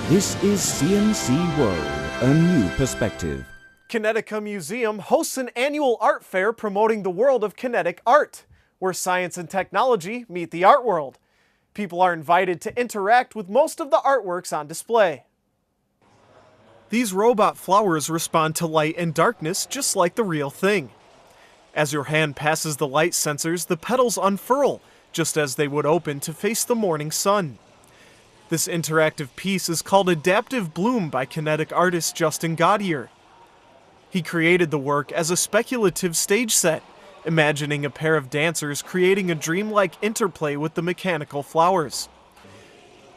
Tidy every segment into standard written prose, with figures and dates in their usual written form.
This is CMC World, a new perspective. Kinetica Museum hosts an annual art fair promoting the world of kinetic art, where science and technology meet the art world. People are invited to interact with most of the artworks on display. These robot flowers respond to light and darkness just like the real thing. As your hand passes the light sensors, the petals unfurl, just as they would open to face the morning sun. This interactive piece is called Adaptive Bloom by kinetic artist Justin Godyer. He created the work as a speculative stage set, imagining a pair of dancers creating a dreamlike interplay with the mechanical flowers.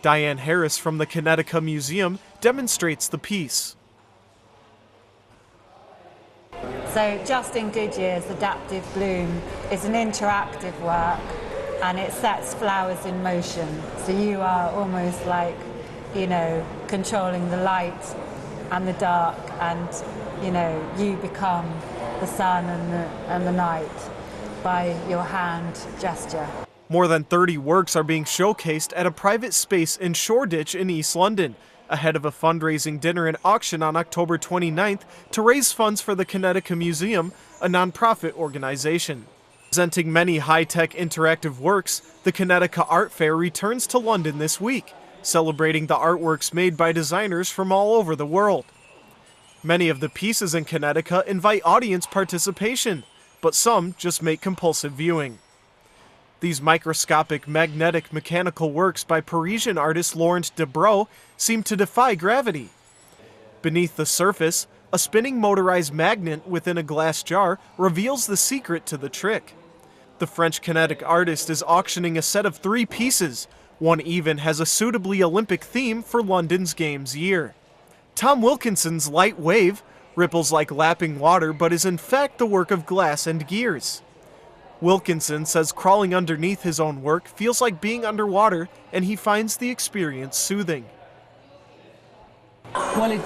Diane Harris from the Kinetica Museum demonstrates the piece. So Justin Godyer's Adaptive Bloom is an interactive work, and it sets flowers in motion. So you are almost like, controlling the light and the dark, and, you become the sun and the night by your hand gesture. More than 30 works are being showcased at a private space in Shoreditch in East London, ahead of a fundraising dinner and auction on October 29th to raise funds for the Kinetica Museum, a non-profit organization. Presenting many high-tech interactive works, the Kinetica Art Fair returns to London this week, celebrating the artworks made by designers from all over the world. Many of the pieces in Kinetica invite audience participation, but some just make compulsive viewing. These microscopic magnetic mechanical works by Parisian artist Laurent Debreu seem to defy gravity. Beneath the surface, a spinning motorized magnet within a glass jar reveals the secret to the trick. The French kinetic artist is auctioning a set of 3 pieces. One even has a suitably Olympic theme for London's Games year. Tom Wilkinson's Light Wave ripples like lapping water, but is in fact the work of glass and gears. Wilkinson says crawling underneath his own work feels like being underwater, and he finds the experience soothing. Well,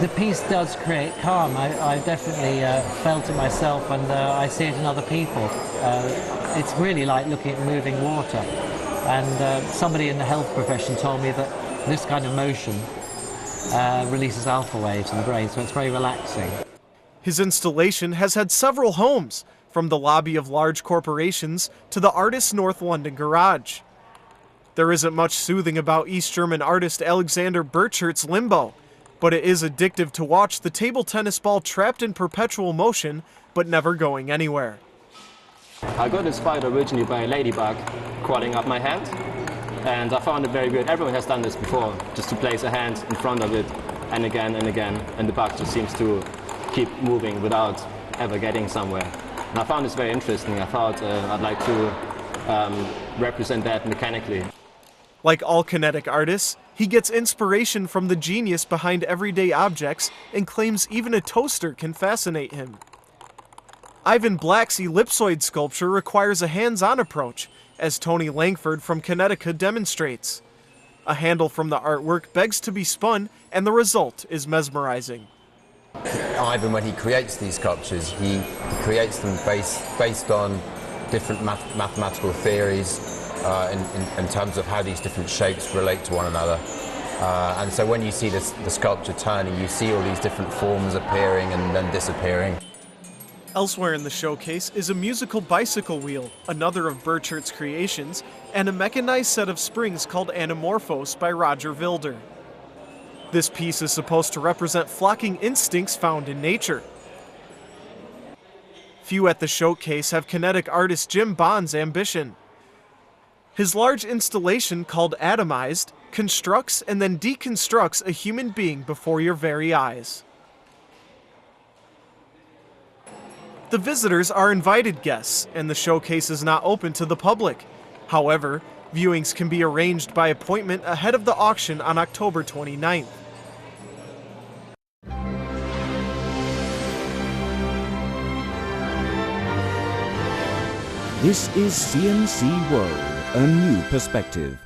the piece does create calm. I definitely felt it myself, and I see it in other people. It's really like looking at moving water. And somebody in the health profession told me that this kind of motion releases alpha waves in the brain, so it's very relaxing. His installation has had several homes, from the lobby of large corporations to the artist's North London garage. There isn't much soothing about East German artist Alexander Berchert's Limbo, but it is addictive to watch the table tennis ball trapped in perpetual motion, but never going anywhere. I got inspired originally by a ladybug crawling up my hand, and I found it very good. Everyone has done this before, just to place a hand in front of it and again, and the bug just seems to keep moving without ever getting somewhere. And I found this very interesting. I thought I'd like to represent that mechanically. Like all kinetic artists, he gets inspiration from the genius behind everyday objects and claims even a toaster can fascinate him. Ivan Black's ellipsoid sculpture requires a hands-on approach, as Tony Langford from Kinetica demonstrates. A handle from the artwork begs to be spun, and the result is mesmerizing. Ivan, when he creates these sculptures, he creates them based on different mathematical theories in terms of how these different shapes relate to one another. And so when you see the sculpture turning, you see all these different forms appearing and then disappearing. Elsewhere in the showcase is a musical bicycle wheel, another of Berchert's creations, and a mechanized set of springs called Anamorphos by Roger Vilder. This piece is supposed to represent flocking instincts found in nature. Few at the showcase have kinetic artist Jim Bond's ambition. His large installation, called Atomized, constructs and then deconstructs a human being before your very eyes. The visitors are invited guests, and the showcase is not open to the public. However, viewings can be arranged by appointment ahead of the auction on October 29th. This is CMC World, a new perspective.